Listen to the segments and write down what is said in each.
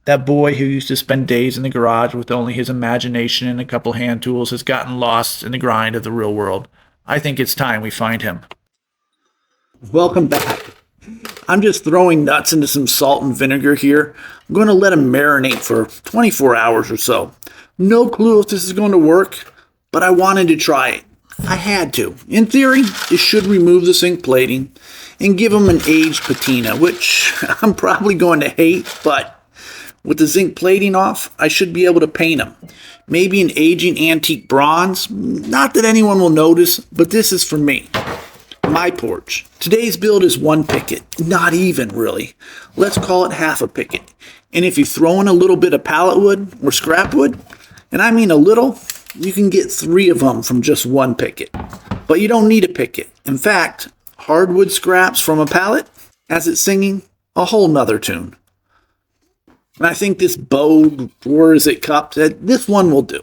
That boy who used to spend days in the garage with only his imagination and a couple hand tools has gotten lost in the grind of the real world. I think it's time we find him. Welcome back. I'm just throwing nuts into some salt and vinegar here. I'm going to let them marinate for 24 hours or so. No clue if this is going to work, but I wanted to try it. I had to. In theory, it should remove the zinc plating and give them an aged patina, which I'm probably going to hate, but with the zinc plating off, I should be able to paint them. Maybe an aging antique bronze. Not that anyone will notice, but this is for me. My porch. Today's build is 1 picket. Not even, really. Let's call it half a picket. And if you throw in a little bit of pallet wood or scrap wood, and I mean a little, you can get 3 of them from just 1 picket. But you don't need a picket. In fact, hardwood scraps from a pallet has it singing a whole nother tune. And I think this bowed, or is it cupped, this one will do.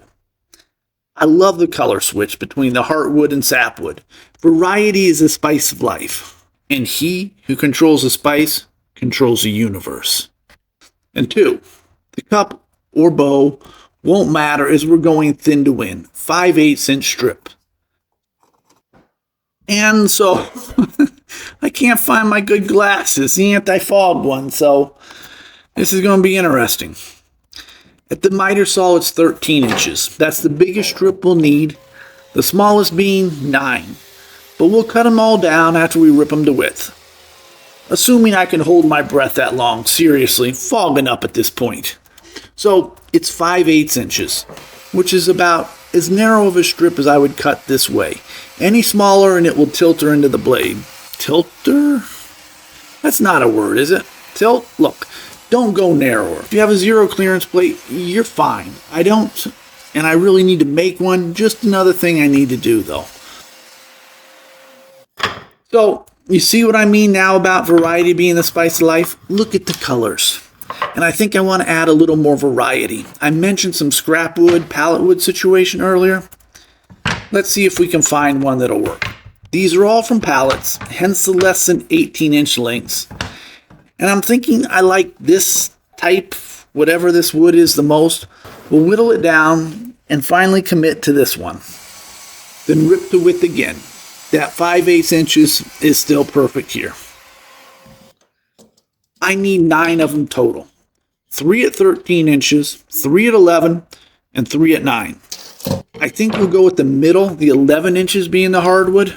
I love the color switch between the heartwood and sapwood. Variety is the spice of life. And he who controls the spice controls the universe. And 2, the cup or bow won't matter as we're going thin to win. 5/8 inch strip. And so, I can't find my good glasses, the anti-fog one, so this is going to be interesting. At the miter saw, it's 13 inches. That's the biggest strip we'll need, the smallest being 9. But we'll cut them all down after we rip them to width. Assuming I can hold my breath that long, seriously, fogging up at this point. So it's 5/8 inches, which is about as narrow of a strip as I would cut this way. Any smaller and it will tilter into the blade. Tilter? That's not a word, is it? Tilt? Look. Don't go narrower. If you have a 0 clearance plate, you're fine. I don't, and I really need to make one. Just another thing I need to do, though. So, you see what I mean now about variety being the spice of life? Look at the colors. And I think I want to add a little more variety. I mentioned some scrap wood, pallet wood situation earlier. Let's see if we can find one that'll work. These are all from pallets, hence the less than 18-inch lengths. And I'm thinking I like this type, whatever this wood is the most. We'll whittle it down and finally commit to this one. Then rip to width again. That 5/8 inches is still perfect here. I need 9 of them total. 3 at 13 inches, 3 at 11, and 3 at 9. I think we'll go with the middle, the 11 inches being the hardwood.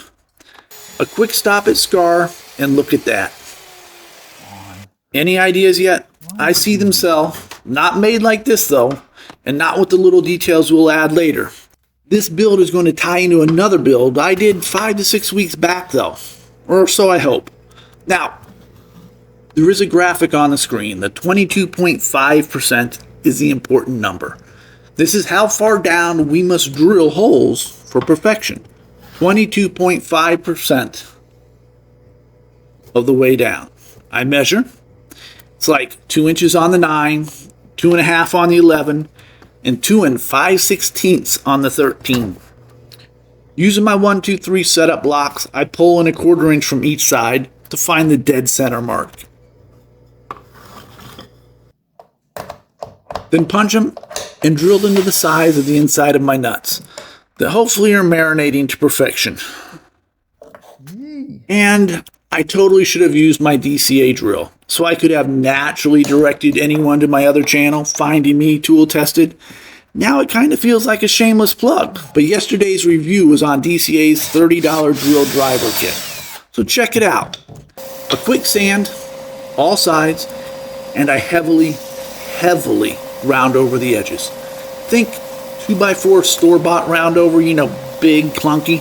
A quick stop at Scar, and look at that. Any ideas yet? I see them sell. Not made like this though, and not with the little details we'll add later. This build is going to tie into another build I did 5 to 6 weeks back though, or so I hope. Now, there is a graphic on the screen. The 22.5% is the important number. This is how far down we must drill holes for perfection. 22.5% of the way down. I measure. It's like 2 inches on the 9, 2.5 on the 11, and 2 5/16 on the 13. Using my 1, 2, 3 setup blocks, I pull in 1/4 inch from each side to find the dead center mark. Then punch them and drill into the size of the inside of my nuts that hopefully are marinating to perfection. And I totally should have used my DCA drill, so I could have naturally directed anyone to my other channel, Finding Me Tool Tested. Now it kind of feels like a shameless plug, but yesterday's review was on DCA's $30 drill driver kit. So check it out. A quick sand, all sides, and I heavily round over the edges. Think 2x4 store-bought round over, big, clunky.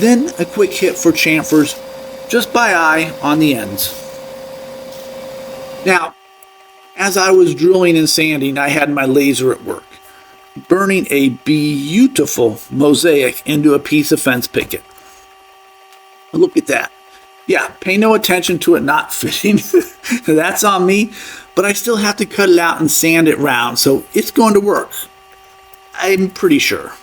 Then a quick hit for chamfers just by eye on the ends. Now, as I was drilling and sanding, I had my laser at work, burning a beautiful mosaic into a piece of fence picket. Look at that. Yeah, pay no attention to it not fitting. That's on me, but I still have to cut it out and sand it round, so it's going to work. I'm pretty sure.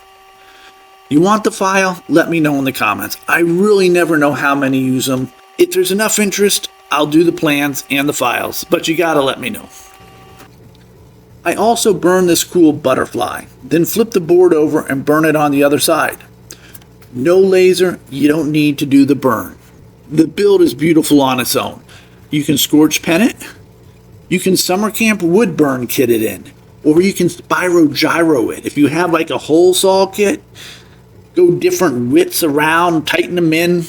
You want the file? Let me know in the comments. I really never know how many use them. If there's enough interest, I'll do the plans and the files, but you gotta let me know. I also burn this cool butterfly, then flip the board over and burn it on the other side. No laser, you don't need to do the burn. The build is beautiful on its own. You can scorch pen it, you can summer camp wood burn kit it in, or you can spyro gyro it. If you have like a hole saw kit, go different widths around, tighten them in.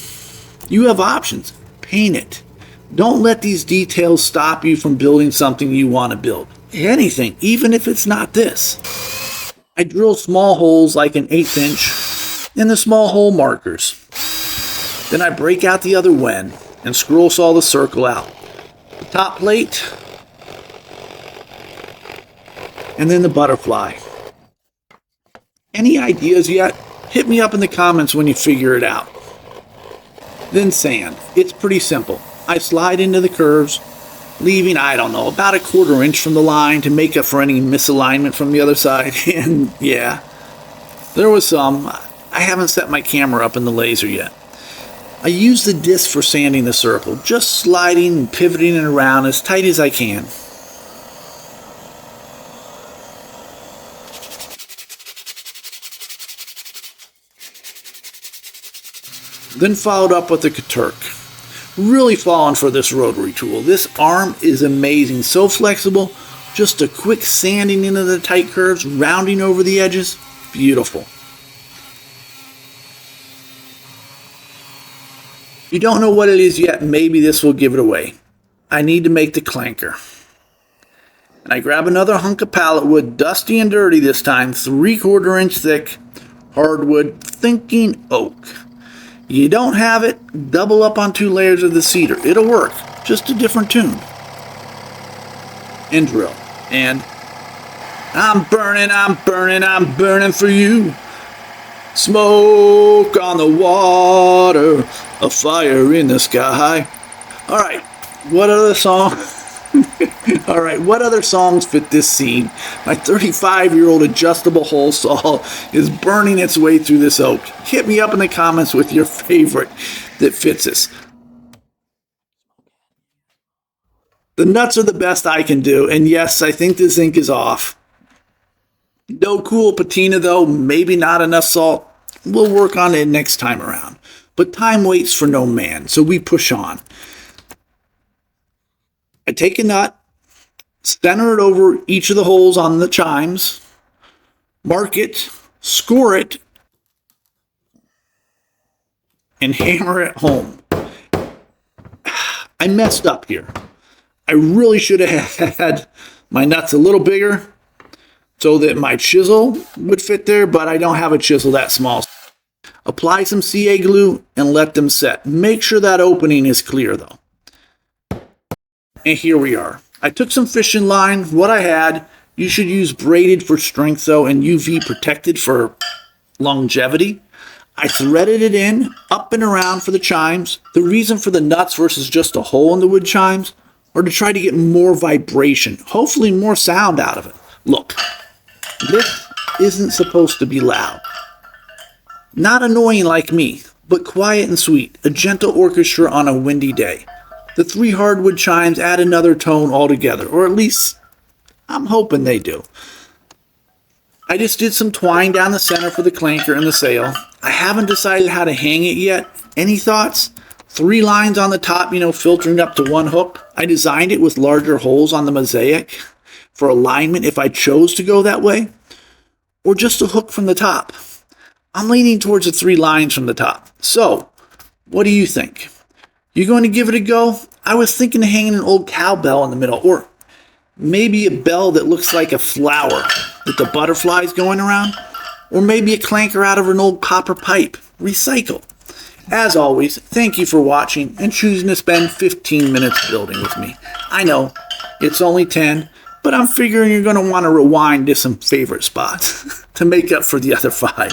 You have options. Paint it. Don't let these details stop you from building something you want to build. Anything, even if it's not this. I drill small holes like an 1/8 inch in the small hole markers. Then I break out the other wen and scroll saw the circle out. The top plate, and then the butterfly. Any ideas yet? Hit me up in the comments when you figure it out. Then sand. It's pretty simple. I slide into the curves, leaving, I don't know, about 1/4 inch from the line to make up for any misalignment from the other side. And yeah, there was some. I haven't set my camera up in the laser yet. I use the disc for sanding the circle, just sliding and pivoting it around as tight as I can. Then followed up with the Katerk. Really falling for this rotary tool. This arm is amazing, so flexible. Just a quick sanding into the tight curves, rounding over the edges. Beautiful. If you don't know what it is yet, maybe this will give it away. I need to make the clanker. And I grab another hunk of pallet wood, dusty and dirty this time, 3/4 inch thick, hardwood, thinking oak. You don't have it, double up on 2 layers of the cedar. It'll work, just a different tune. And drill. And I'm burning, I'm burning, I'm burning for you. Smoke on the water, a fire in the sky. All right, what other song? All right, what other songs fit this scene? My 35-year-old adjustable hole saw is burning its way through this oak. Hit me up in the comments with your favorite that fits this. The nuts are the best I can do, and yes, I think this ink is off. No cool patina though, maybe not enough salt. We'll work on it next time around. But time waits for no man, so we push on. I take a nut, center it over each of the holes on the chimes, mark it, score it, and hammer it home. I messed up here. I really should have had my nuts a little bigger so that my chisel would fit there, but I don't have a chisel that small. Apply some CA glue and let them set. Make sure that opening is clear though. And here we are. I took some fishing line, what I had. You should use braided for strength though, and UV protected for longevity. I threaded it in, up and around for the chimes. The reason for the nuts versus just a hole in the wood chimes are to try to get more vibration, hopefully more sound out of it. Look, this isn't supposed to be loud. Not annoying like me, but quiet and sweet, a gentle orchestra on a windy day. The 3 hardwood chimes add another tone altogether, or at least I'm hoping they do. I just did some twine down the center for the clanker and the sail. I haven't decided how to hang it yet. Any thoughts? 3 lines on the top, filtering up to 1 hook. I designed it with larger holes on the mosaic for alignment if I chose to go that way, or just a hook from the top. I'm leaning towards the 3 lines from the top. So, what do you think? You going to give it a go? I was thinking of hanging an old cowbell in the middle, or maybe a bell that looks like a flower with the butterflies going around, or maybe a clanker out of an old copper pipe. Recycle. As always, thank you for watching and choosing to spend 15 minutes building with me. I know, it's only 10, but I'm figuring you're going to want to rewind to some favorite spots to make up for the other 5.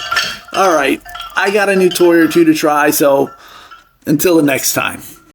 All right, I got a new toy or 2 to try, so until the next time.